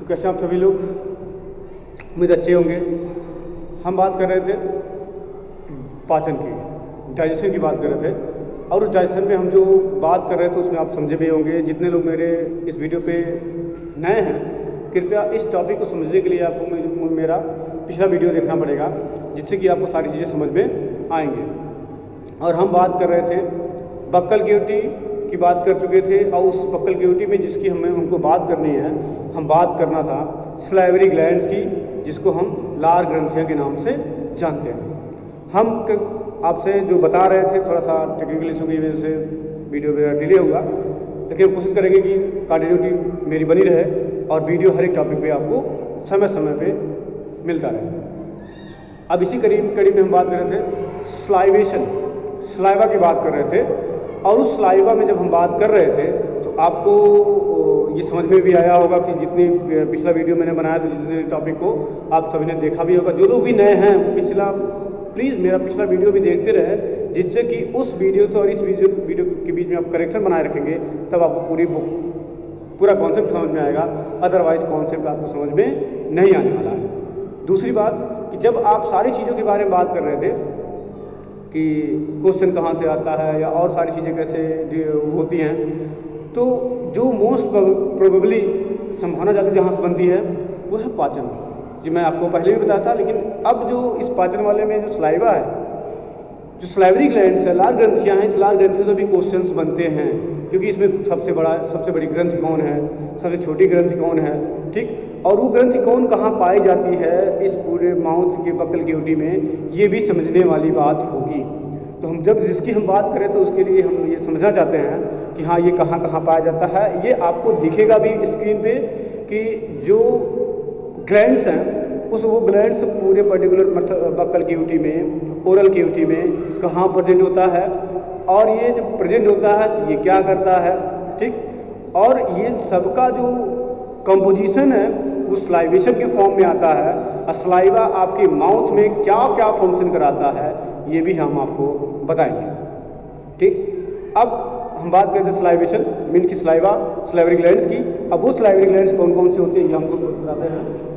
तो कैसे आप सभी लोग, उम्मीद अच्छे होंगे। हम बात कर रहे थे पाचन की, डाइजेशन की बात कर रहे थे, और उस डाइजेशन में हम जो बात कर रहे थे उसमें आप समझे भी होंगे। जितने लोग मेरे इस वीडियो पे नए हैं, कृपया इस टॉपिक को समझने के लिए आपको मेरा पिछला वीडियो देखना पड़ेगा, जिससे कि आपको सारी चीज़ें समझ में आएंगे। और हम बात कर रहे थे बक्कल कैविटी की बात कर चुके थे, और उस बक्कल कैविटी में जिसकी हमको बात करनी है, हम बात करना था सलाइवरी ग्लैंड्स की, जिसको हम लार ग्रंथियाँ के नाम से जानते हैं। हम आपसे जो बता रहे थे, थोड़ा सा टेक्निकल इशू की वजह से वीडियो मेरा डिले हुआ, लेकिन कोशिश करेंगे कि कंटिन्यूटी मेरी बनी रहे और वीडियो हर एक टॉपिक पे आपको समय समय पे मिलता रहे। अब इसी कड़ी में हम बात कर रहे थे स्लाइवेशन, स्लाइवा की बात कर रहे थे। और उस स्लाइवा में जब हम बात कर रहे थे तो आपको ये समझ में भी आया होगा कि जितनी पिछला वीडियो मैंने बनाया था, जितने टॉपिक को आप सभी ने देखा भी होगा। जो लोग भी नए हैं वो प्लीज़ मेरा पिछला वीडियो भी देखते रहे, जिससे कि उस वीडियो से और इस वीडियो के बीच में आप करेक्शन बनाए रखेंगे, तब आपको पूरा कॉन्सेप्ट समझ में आएगा। अदरवाइज कॉन्सेप्ट आपको समझ में नहीं आने वाला है। दूसरी बात कि जब आप सारी चीज़ों के बारे में बात कर रहे थे कि क्वेश्चन कहाँ से आता है या और सारी चीज़ें कैसे होती हैं, तो जो मोस्ट प्रोबेबली संभावना ज़्यादा जहाँ से बनती है वो है पाचन। जी मैं आपको पहले भी बताया था, लेकिन अब जो इस पाचन वाले में जो स्लाइवा है, जो स्लाइवरी ग्लैंड्स है, लार ग्रंथियाँ हैं, इस लार ग्रंथियों से भी क्वेश्चंस बनते हैं, क्योंकि इसमें सबसे बड़ी ग्रंथि कौन है, सबसे छोटी ग्रंथि कौन है, ठीक, और वो ग्रंथि कौन कहाँ पाई जाती है इस पूरे माउथ के बक्कल कैविटी में, ये भी समझने वाली बात होगी। तो हम जब जिसकी हम बात करें तो उसके लिए हम ये समझना चाहते हैं कि हाँ ये कहाँ कहाँ पाया जाता है। ये आपको दिखेगा भी स्क्रीन पे कि जो ग्लैंड्स हैं वो ग्लैंड्स पूरे पर्टिकुलर बक्कल कैविटी में, ओरल कैविटी में कहाँ प्रेजेंट होता है, और ये जब प्रेजेंट होता है तो ये क्या करता है, ठीक, और ये सबका जो कंपोजिशन है वो स्लाइवेशन के फॉर्म में आता है। स्लाइवा आपके माउथ में क्या क्या फंक्शन कराता है ये भी हम आपको बताएंगे, ठीक। अब हम बात करते हैं स्लाइवेशन मीन की स्लाइवरी ग्लैंड्स की। अब वो स्लाइवरी ग्लैंड्स कौन कौन से होते हैं ये हमको बताते हैं।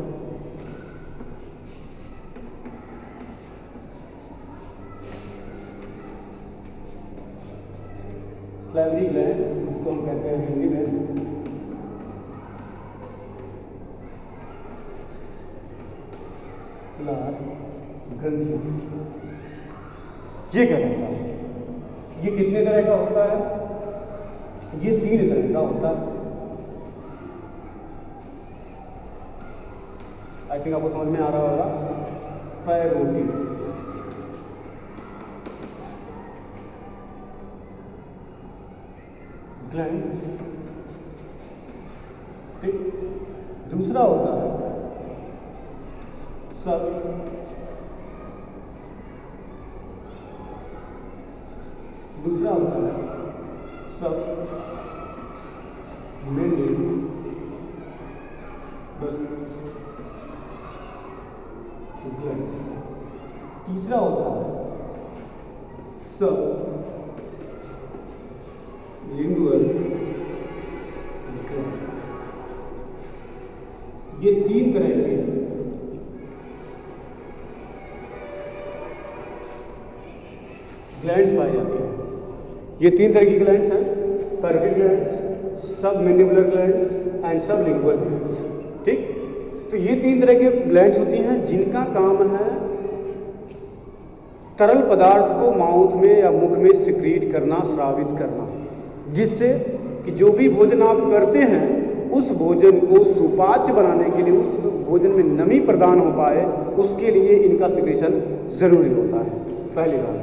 स्लाइवरी ग्लैंड्स जिसको हम कहते हैं हिंदी में लार ग्रंथि। ये क्या होता है? ये कितने तरह का होता है? ये 3 तरह का होता है। आई थिंक आपको समझ में आ रहा होगा। पैरोटी, ग्लैंड, ठीक। दूसरा होता है सब, दूसरा होता है सब मैंडिबल, तीसरा होता है सब लिंगुअल। ये 3 तरह के ग्लैंड्स पाई जाती हैं। ये 3 तरह की ग्लैंड्स हैं, पैरोटिड ग्लैंड्स, सब मैंडिबुलर ग्लैंड्स एंड सब लिंगुअल ग्लैंड्स, ठीक। तो ये 3 तरह के ग्लैंड्स होती हैं जिनका काम है तरल पदार्थ को माउथ में या मुख में सिक्रीट करना, स्रावित करना, जिससे कि जो भी भोजन आप करते हैं उस भोजन को सुपाच्य बनाने के लिए, उस भोजन में नमी प्रदान हो पाए, उसके लिए इनका सिक्रीशन जरूरी होता है। पहली बात।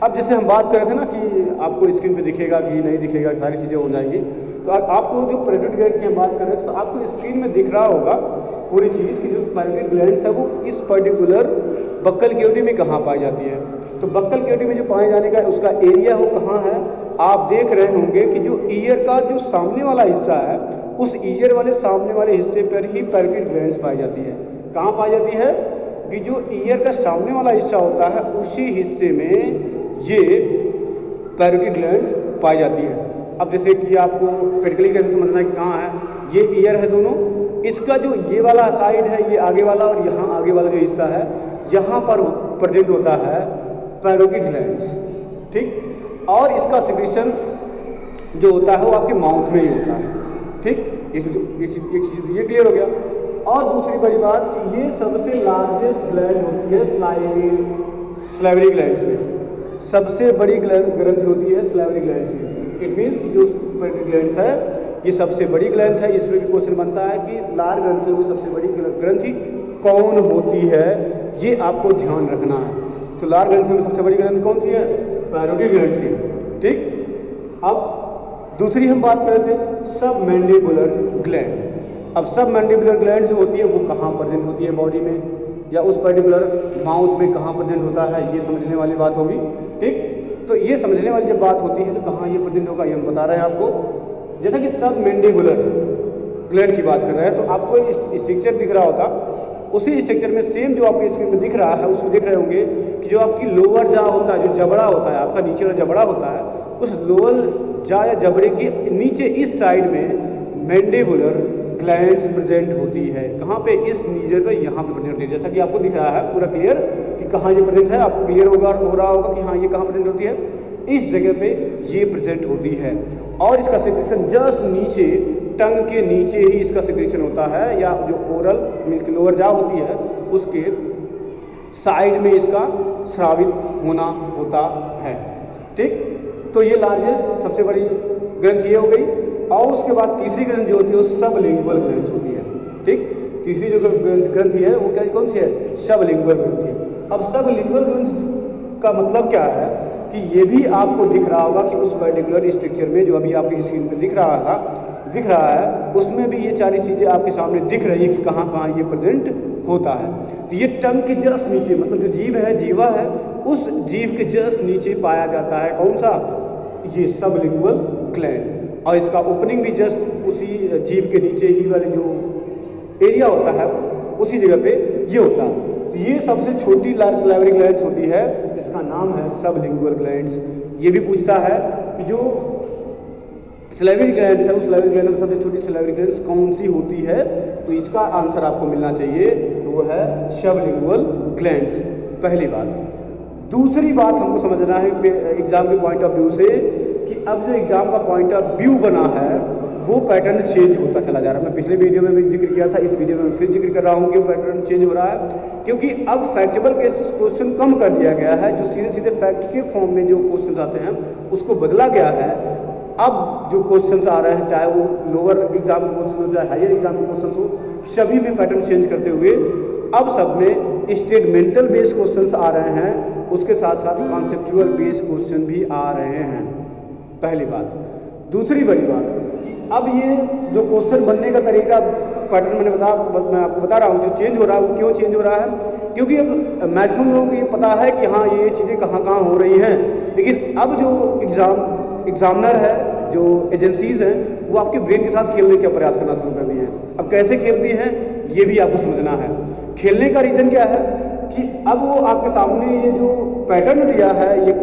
अब जैसे हम बात कर रहे थे ना कि आपको स्क्रीन पे दिखेगा कि नहीं दिखेगा, सारी चीज़ें हो जाएंगी, तो आपको जो पैरोटिड ग्लैंड की हम बात कर रहे हैं तो आपको स्क्रीन में दिख रहा होगा पूरी चीज़ कि जो पैरोटिड ग्लैंड्स है वो इस पर्टिकुलर बक्कल कैविटी में कहाँ पाई जाती है। तो बक्कल कैविटी में जो पाए जाने का उसका एरिया वो कहाँ है, आप देख रहे होंगे कि जो ईयर का जो सामने वाला हिस्सा है, उस ईयर वाले सामने वाले हिस्से पर ही पैरोटिड ग्लैंड्स पाई जाती है। कहाँ पाई जाती है कि जो ईयर का सामने वाला हिस्सा होता है उसी हिस्से में ये पैरोटिड ग्लैंड्स पाई जाती है। अब जैसे कि आपको प्रैक्टिकली कैसे समझना है कि कहाँ है, ये ईयर है दोनों, इसका जो ये वाला साइड है, ये आगे वाला और यहाँ आगे वाला जो हिस्सा है, यहाँ पर प्रेजेंट होता है पैरोटिड ग्लैंड्स, ठीक। और इसका सिक्रीशन जो होता है वो आपके माउथ में ही होता है, ठीक। एक चीज़ ये क्लियर हो गया। और दूसरी बड़ी बात कि ये सबसे लार्जेस्ट ग्लैंड होती है स्लाइवरी ग्लैंड्स में, सबसे बड़ी ग्रंथि होती है स्लाइवरी ग्लैंड्स में। इट मीन्स कि जो ग्लैंड्स है ये सबसे बड़ी ग्रंथि है। इसमें भी क्वेश्चन बनता है कि लार ग्रंथियों में सबसे बड़ी ग्रंथि कौन होती है, ये आपको ध्यान रखना है। तो लार ग्रंथियों में सबसे बड़ी ग्रंथि कौन सी है? पैरोटिड ग्लैंड्स, ठीक। अब दूसरी हम बात कर रहे थे सब मैंडिबुलर ग्लैंड। अब सब मैंडिबुलर ग्लैंड जो होती है वो कहाँ प्रेजेंट होती है बॉडी में, या उस पर्टिकुलर माउथ में कहाँ प्रेजेंट होता है, ये समझने वाली बात होगी, ठीक। तो ये समझने वाली जब बात होती है तो कहाँ ये प्रेजेंट होगा ये हम बता रहे हैं आपको। जैसा कि सब मैंडिबुलर ग्लैंड की बात कर रहे हैं तो आपको स्ट्रक्चर दिख रहा होता, उसी स्ट्रक्चर में सेम जो आपके स्क्रीन में दिख रहा है उसमें देख रहे होंगे कि जो आपकी लोअर जा होता है, जो जबड़ा होता है, आपका नीचे वाला जबड़ा होता है, उस लोअर जा या जबड़े के नीचे इस साइड में मैंडिबुलर ग्लैंड्स प्रेजेंट होती है। कहाँ पे? इस नीचे पे, यहाँ पे प्रेजेंट होती है। जैसा कि आपको दिख रहा है पूरा क्लियर कि कहाँ ये प्रेजेंट है, आपको क्लियर हो रहा होगा कि हाँ ये कहाँ प्रेजेंट होती है, इस जगह पे ये प्रेजेंट होती है। और इसका सिक्रीशन जस्ट नीचे, टंग के नीचे ही इसका सिक्रीशन होता है, या जो ओरल मिल्क लोअर जा होती है उसके साइड में इसका स्रावित होना होता है, ठीक। तो ये लार्जेस्ट सबसे बड़ी ग्रंथि ये हो गई। और उसके बाद तीसरी ग्रंथि जो होती है वो सबलिंगुअल ग्लैंड्स होती है, ठीक। तीसरी जो ग्रंथि है वो क्या कौन सी है? सबलिंगुअल ग्रंथि। अब सबलिंगुअल ग्लैंड्स का मतलब क्या है कि ये भी आपको दिख रहा होगा कि उस पर्टिकुलर स्ट्रक्चर में जो अभी आपकी स्क्रीन पे दिख रहा है उसमें भी ये सारी चीज़ें आपके सामने दिख रही है कि कहाँ कहाँ ये प्रेजेंट होता है। तो ये टंग के जस्ट नीचे, मतलब जो जीव है, जीवा है, उस जीव के जस्ट नीचे पाया जाता है कौन सा? ये सबलिंगुअल ग्लैंड। और इसका ओपनिंग भी जस्ट उसी जीव के नीचे ही वाले जो एरिया होता है उसी जगह पे ये होता है। तो ये सबसे छोटी सलाइवरी ग्लैंड्स होती है जिसका नाम है सबलिंगुअल ग्लैंड्स। ये भी पूछता है कि जो सलाइवरी ग्लैंड्स है उस सलाइवरी ग्लैंड में सबसे छोटी सलाइवरी ग्लैंड्स कौन सी होती है, तो इसका आंसर आपको मिलना चाहिए, तो वो है सबलिंगुअल ग्लैंड्स, पहली बात। दूसरी बात हमको समझना है एग्जाम के पॉइंट ऑफ व्यू से कि अब जो एग्जाम का पॉइंट ऑफ व्यू बना है वो पैटर्न चेंज होता चला जा रहा है। मैं पिछले वीडियो में भी जिक्र किया था, इस वीडियो में फिर जिक्र कर रहा हूँ कि पैटर्न चेंज हो रहा है, क्योंकि अब फैक्टेबल के क्वेश्चन कम कर दिया गया है। जो सीधे सीधे फैक्ट के फॉर्म में जो क्वेश्चन आते हैं उसको बदला गया है। अब जो क्वेश्चन आ रहे हैं, चाहे वो लोअर एग्जाम के क्वेश्चन हो चाहे हायर एग्जाम के क्वेश्चन हो, सभी में पैटर्न चेंज करते हुए अब सब में स्टेटमेंटल बेस्ड क्वेश्चंस आ रहे हैं, उसके साथ साथ कॉन्सेप्चुअल बेस्ड क्वेश्चन भी आ रहे हैं, पहली बात। दूसरी बड़ी बात कि अब ये जो क्वेश्चन बनने का तरीका पैटर्न मैं आपको बता रहा हूँ जो चेंज हो रहा है, वो क्यों चेंज हो रहा है, क्योंकि अब मैक्सिमम लोगों को ये पता है कि हाँ ये चीज़ें कहाँ कहाँ हो रही हैं, लेकिन अब जो एग्जामिनर है, जो एजेंसीज़ हैं, वो आपके ब्रेन के साथ खेलने का प्रयास करना शुरू कर दिए हैं। अब कैसे खेलती हैं ये भी आपको समझना है। खेलने का रीज़न क्या है कि अब वो आपके सामने ये जो पैटर्न दिया है, ये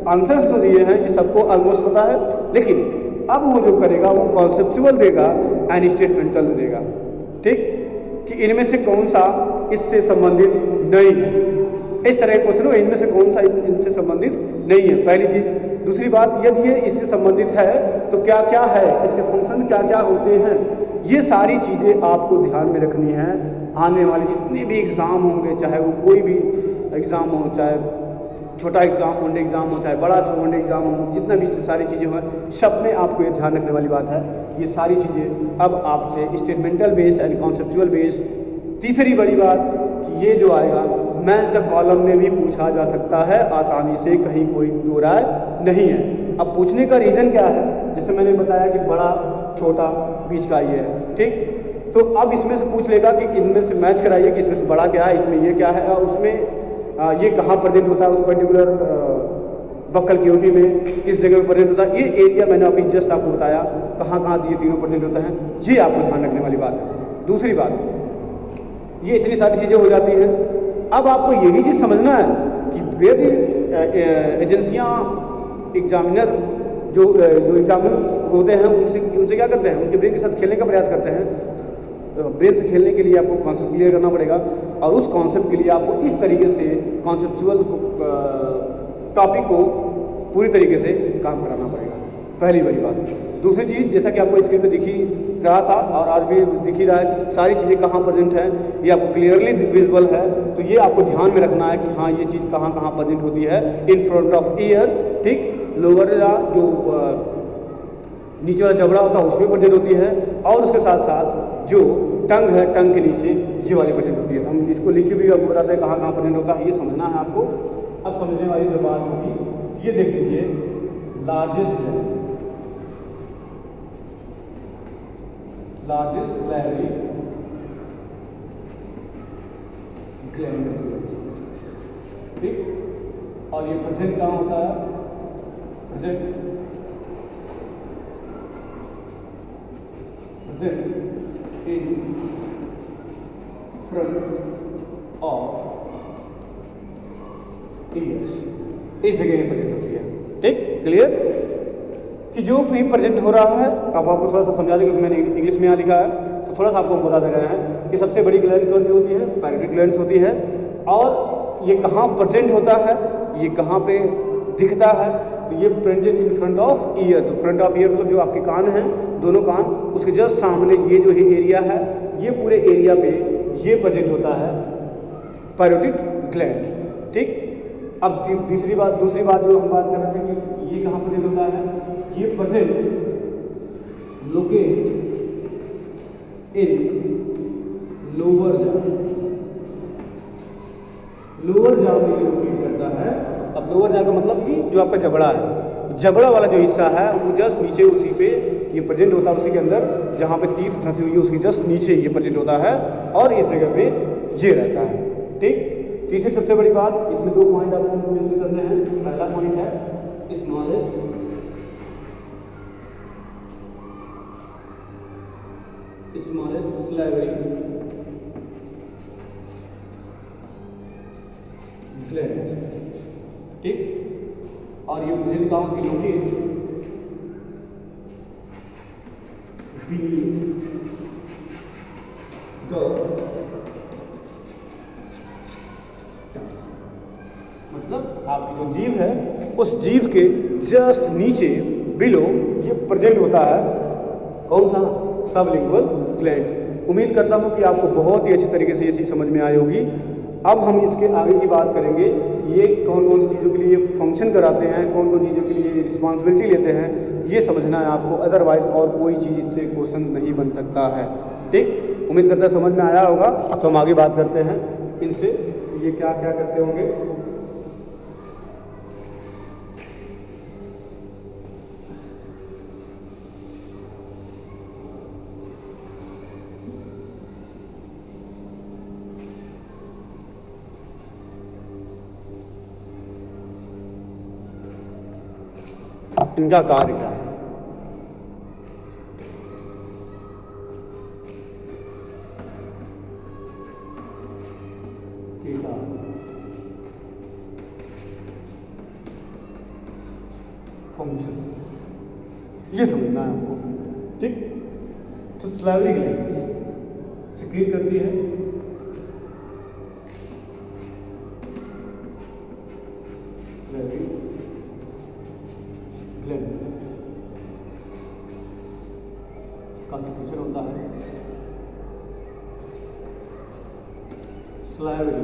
आंसर्स जो दिए हैं, ये सबको ऑलमोस्ट पता है, लेकिन अब वो जो करेगा वो कॉन्सेप्चुअल देगा एंड स्टेटमेंटल देगा, ठीक, कि इनमें से कौन सा इससे संबंधित नहीं है। इस तरह के क्वेश्चन हो, इनमें से कौन सा इनसे संबंधित नहीं है, पहली चीज़। दूसरी बात, यदि ये इससे संबंधित है तो क्या क्या है, इसके फंक्शन क्या क्या होते हैं, ये सारी चीज़ें आपको ध्यान में रखनी है। आने वाले जितने भी एग्ज़ाम होंगे, चाहे वो कोई भी एग्ज़ाम हो, चाहे छोटा एग्ज़ाम वनडे एग्ज़ाम हो, चाहे बड़ा वनडे एग्ज़ाम हो, जितना भी सारी चीज़ें हों, सब में आपको ये ध्यान रखने वाली बात है। ये सारी चीज़ें अब आपसे स्टेटमेंटल बेस्ड एंड कॉन्सेप्चुअल बेस्ड। तीसरी बड़ी बात कि ये जो आएगा मैच द कॉलम में भी पूछा जा सकता है आसानी से, कहीं कोई दो राय नहीं है। अब पूछने का रीज़न क्या है, जैसे मैंने बताया कि बड़ा छोटा बीच का ये है, ठीक, तो अब इसमें से पूछ लेगा कि इनमें से मैच कराइए कि इसमें से बड़ा क्या है, इसमें ये क्या है, और उसमें ये कहाँ प्रेजेंट होता है, उस पर्टिकुलर बक्कल क्यूटी में किस जगह पर प्रेजेंट होता है। ये एरिया मैंने अभी जस्ट आपको बताया कहाँ कहाँ ये तीनों प्रेजेंट होता है, ये आपको ध्यान रखने वाली बात है। दूसरी बात, ये इतनी सारी चीज़ें हो जाती हैं, अब आपको यही चीज़ समझना है कि यदि एजेंसियाँ एग्जामिनर जो एग्जामिनर्स होते हैं उनसे क्या करते हैं, उनके ब्रेन के साथ खेलने का प्रयास करते हैं, ब्रेन से खेलने के लिए आपको कॉन्सेप्ट क्लियर करना पड़ेगा, और उस कॉन्सेप्ट के लिए आपको इस तरीके से कॉन्सेप्चुअल टॉपिक को पूरी तरीके से काम कराना पड़ेगा, पहली बड़ी बात। दूसरी चीज़, जैसा कि आपको स्क्रीन पे दिखी रहा था और आज भी दिख ही रहा है कि सारी चीज़ें कहाँ प्रेजेंट है, ये आपको क्लियरली विजिबल है, तो ये आपको ध्यान में रखना है कि हाँ ये चीज़ कहाँ कहाँ प्रेजेंट होती है। इन फ्रंट ऑफ ईयर, ठीक, लोअर जो नीचे वाला जबड़ा होता है उसमें प्रेजेंट होती है, और उसके साथ साथ जो टंग है, टंग के नीचे ये वाली प्रेजेंट होती है। तो हम इसको लिख के भी आपको बताते हैं कहाँ कहाँ प्रेजेंट होता है, ये समझना है आपको। अब समझने वाली जो बात होगी, ये देख लीजिए, लार्जेस्ट सैलरी ग्लैंड, ठीक, और ये प्रेजेंट कहाँ होता है, present in front of years, इस जगह प्रेजेंट होती है, ठीक, क्लियर, कि जो भी प्रेजेंट हो रहा है। अब आपको थोड़ा सा समझा दें, क्योंकि मैंने इंग्लिश में यहाँ लिखा है, तो थोड़ा सा आपको हम बता दे रहे हैं कि सबसे बड़ी ग्लैंड कौन सी होती है, पैरोटिड ग्लैंड्स होती है, और ये कहाँ प्रेजेंट होता है, ये कहाँ पे दिखता है, तो ये present in front of year. तो फ्रंट ऑफ ईयर मतलब जो आपके कान हैं, दोनों कान, उसके जस्ट सामने ये जो है एरिया है, ये पूरे एरिया पे ये प्रेजेंट होता है पैरोटिड ग्लैंड, ठीक। अब दूसरी बात जो हम बात कर रहे थे कि ये कहाँ प्रेजेंट होता है, ये प्रेजेंट लोकेट इन लोअर जॉ, लोअर जॉ में लोकेट करता है। अब लोअर जॉ का मतलब कि जो आपका जबड़ा है, जबड़ा वाला जो हिस्सा है वो जस्ट नीचे, उसी पे ये प्रेजेंट होता है, उसी के अंदर जहाँ पे तीर फंसी हुई है उसकी जस्ट नीचे ये प्रेजेंट होता है, और इस जगह पे ये रहता है, ठीक। तीसरी सबसे बड़ी बात, इसमें दो पॉइंट आपको मेंशन करने हैं। पहला पॉइंट है स्मॉलेस्ट सैलरी ग्लैंड, ठीक, और ये प्रेजेंट कहाँ होती है, लोकेट beneath the, मतलब आपकी जो जीभ है उस जीभ के जस्ट नीचे बिलो ये प्रेजेंट होता है, कौन सा, सबलिंगुअल ग्लैंड। उम्मीद करता हूँ कि आपको बहुत ही अच्छी तरीके से ये चीज़ समझ में आई होगी। अब हम इसके आगे की बात करेंगे, ये कौन कौन सी चीज़ों के लिए फंक्शन कराते हैं, कौन कौन चीज़ों के लिए रिस्पॉन्सिबिलिटी लेते हैं, ये समझना है आपको, अदरवाइज और कोई चीज़ इससे क्वेश्चन नहीं बन सकता है, ठीक। उम्मीद करता है समझ में आया होगा। तो हम आगे बात करते हैं इनसे, ये क्या क्या करते होंगे। इनका कार्य क्या है, फंक्शन, ये समझना है आपको, ठीक। तो सैलरी ग्लैंड्स सिक्रीट करती है सैलरी ग्लैंड का सिक्रीशन होता है सैलरी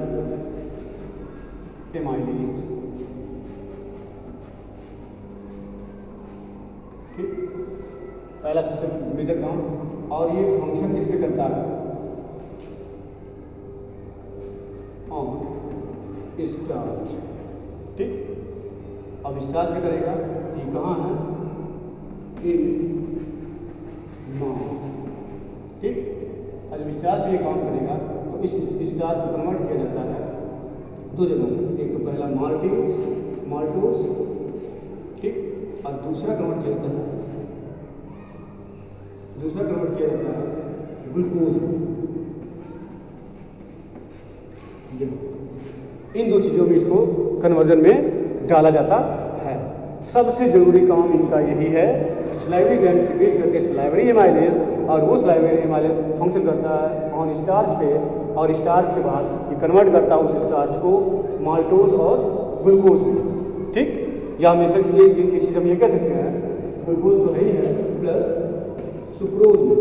एमाइलेज, ठीक, पहला सबसे मेजर काम। और ये फंक्शन किस पे करता है, ऑन स्टार्च, ठीक। अब स्टार्च पे करेगा, ये कहाँ है, इन माउथ, ठीक। और जब स्टार्च पे काम करेगा तो इस स्टार्च को कन्वर्ट किया जाता है दो जगहों में, एक तो पहला माल्टोस, ठीक, और दूसरा कन्वर्ट किया जाता है ग्लूकोज। इन दो चीज़ों में इसको कन्वर्जन में डाला जाता है, सबसे ज़रूरी काम इनका यही है। सलाइवरी ग्लैंड सीक्रेट करके सलाइवरी एमाइलेज, और वो सलाइवरी एमाइलेज फंक्शन करता है ऑन स्टार्च पे, और स्टार्च के बाद ये कन्वर्ट करता है उस स्टार्च को माल्टोज और ग्लूकोज में। ठीक, या हमेशा ये एक चीज़ हम ये कह सकते हैं, ग्लूकोज तो है ही है प्लस सुक्रोज में,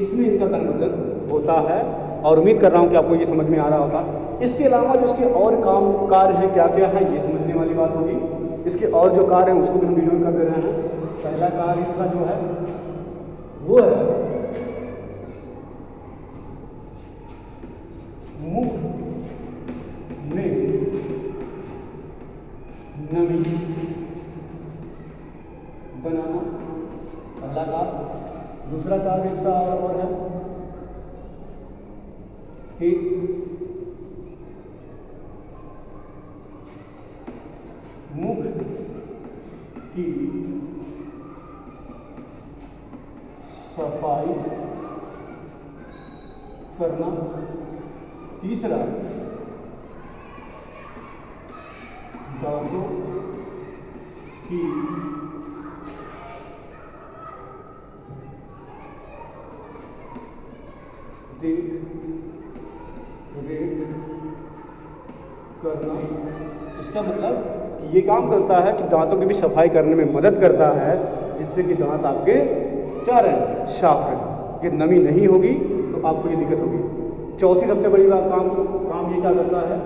इसमें इनका कन्वर्जन होता है। और उम्मीद कर रहा हूँ कि आपको ये समझ में आ रहा होगा। इसके अलावा जो इसके और काम कार्य हैं क्या क्या हैं, ये समझने वाली बात होगी। इसके और जो कार्य हैं उसको भी हम वीडियो में कर दे रहे हैं। पहला कार्य इसका जो है वो है मुख में नमी बनाना, पहला कार्य। दूसरा कार्य इसका और है कि मुख की सफाई करना। तीसरा दांतों की रेट करना। इसका मतलब कि ये काम करता है कि दांतों की भी सफाई करने में मदद करता है, जिससे कि दांत आपके क्या रहें, साफ रहें। ये नमी नहीं होगी तो आपको ये दिक्कत होगी। चौथी सबसे बड़ी बात काम ये क्या करता है,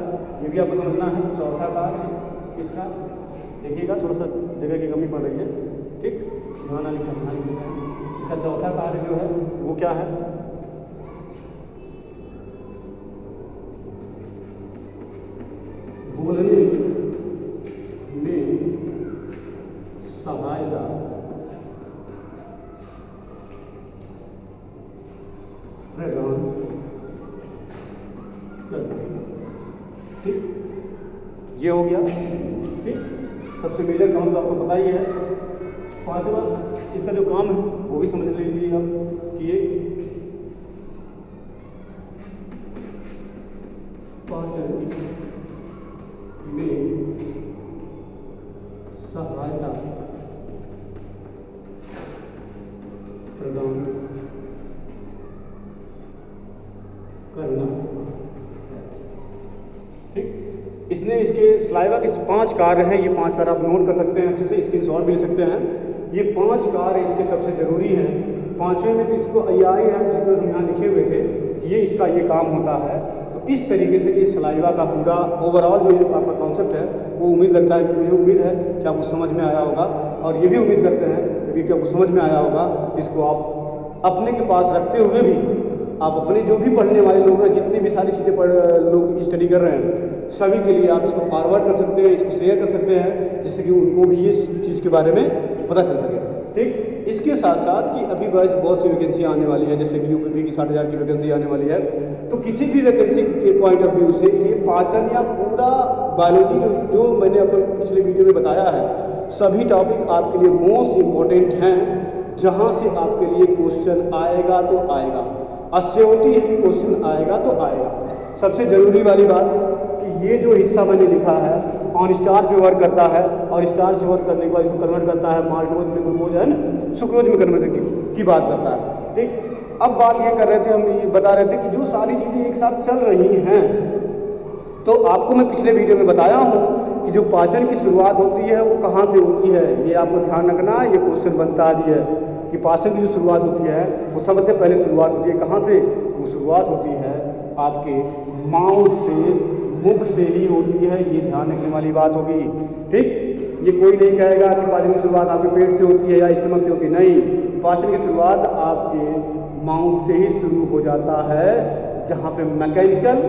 ये भी आपको समझना है। चौथा कार्य इसका देखिएगा, थोड़ा सा जगह की कमी पड़ रही है, ठीक, ध्यान लिखना। इसका चौथा कार्य जो है वो क्या है, बोलने में सहायता प्रदान करना। ठीक, ये हो गया। ठीक, सबसे मेजर काम तो आपको पता ही है। पांचवा इसका जो काम है वो भी समझ लीजिए आप कि ये पाचन में सहायता प्रदान करना। ठीक, इसने इसके सलाइवा के 5 कार्य हैं। ये 5 कार्य आप नोट कर सकते हैं, अच्छे से स्क्रीनशॉट भी ले सकते हैं। ये 5 कार्य इसके सबसे ज़रूरी हैं। 5वें में तो इसको आई है, जिसको हम यहाँ लिखे हुए थे, ये इसका ये काम होता है। तो इस तरीके से इस सलाइवा का पूरा ओवरऑल जो आपका कॉन्सेप्ट है वो उम्मीद लगता है, मुझे उम्मीद है कि आपको समझ में आया होगा। और ये भी उम्मीद करते हैं कि आपको समझ में आया होगा कि इसको आप अपने के पास रखते हुए भी आप अपने जो भी पढ़ने वाले लोग हैं, जितनी भी सारी चीज़ें लोग स्टडी कर रहे हैं, सभी के लिए आप इसको फॉरवर्ड कर सकते हैं, इसको शेयर कर सकते हैं, जिससे कि उनको भी इस चीज़ के बारे में पता चल सके। ठीक, इसके साथ साथ कि अभी बहुत सी वैकेंसी आने वाली है, जैसे कि यूपीपी की 60,000 की वैकेंसी आने वाली है। तो किसी भी वैकेंसी के पॉइंट ऑफ व्यू से ये पाचन या पूरा बायोलॉजी जो मैंने अपने पिछले वीडियो में बताया है, सभी टॉपिक आपके लिए मोस्ट इम्पॉर्टेंट हैं, जहाँ से आपके लिए क्वेश्चन आएगा तो आएगा, अस्योटी क्वेश्चन आएगा तो आएगा। सबसे ज़रूरी वाली बात कि ये जो हिस्सा मैंने लिखा है ऑन स्टार्च पे वर्क करता है, और स्टार्च वर्क करने के बाद इसको कन्वर्ट करता है माल्टोज में, ग्लूकोज है ना, सुक्रोज में कन्वर्ट की बात करता है। ठीक, अब बात ये कर रहे थे, हम ये बता रहे थे कि जो सारी चीज़ें एक साथ चल रही हैं, तो आपको मैं पिछले वीडियो में बताया हूँ कि जो पाचन की शुरुआत होती है वो कहाँ से होती है। ये आपको ध्यान रखना, ये क्वेश्चन बनता भी है कि पाचन की जो शुरुआत होती है वो सबसे पहले शुरुआत होती है कहाँ से, वो शुरुआत होती है आपके माउथ से, मुख से ही होती है। ये ध्यान रखने वाली बात होगी। ठीक, ये कोई नहीं कहेगा कि पाचन की शुरुआत आपके पेट से होती है या स्टमक से होती है, नहीं, पाचन की शुरुआत आपके माउथ से ही शुरू हो जाता है, जहाँ पे मैकेनिकल,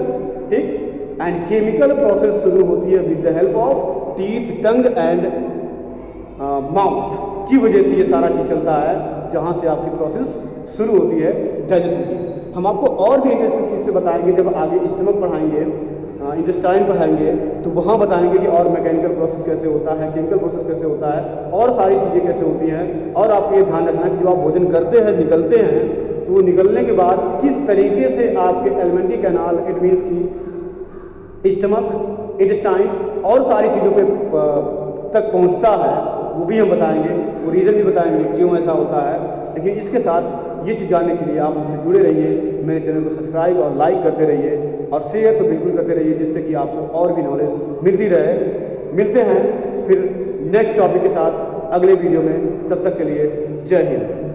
ठीक, एंड केमिकल प्रोसेस शुरू होती है with the help of teeth, tongue and mouth की वजह से ये सारा चीज़ चलता है, जहाँ से आपकी प्रोसेस शुरू होती है डाइजेशन की। हम आपको और भी इंटरेस्टिंग चीज़ से बताएंगे जब आगे स्टमक पढ़ाएंगे, इंटेस्टाइन पढ़ाएंगे, तो वहाँ बताएंगे कि और मैकेनिकल प्रोसेस कैसे होता है, केमिकल प्रोसेस कैसे होता है, और सारी चीज़ें कैसे होती हैं। और आपको ये ध्यान रखना है कि जो आप भोजन करते हैं, निकलते हैं, तो वो निकलने के बाद किस तरीके से आपके एलिमेंट्री कैनाल, इट मीन्स की स्टमक, इंटेस्टाइन और सारी चीज़ों पे तक पहुंचता है वो भी हम बताएंगे, वो रीज़न भी बताएंगे क्यों ऐसा होता है। लेकिन इसके साथ ये चीज़ जानने के लिए आप मुझसे जुड़े रहिए, मेरे चैनल को सब्सक्राइब और लाइक करते रहिए और शेयर तो बिल्कुल करते रहिए, जिससे कि आपको और भी नॉलेज मिलती रहे। मिलते हैं फिर नेक्स्ट टॉपिक के साथ अगले वीडियो में, तब तक के लिए जय हिंद।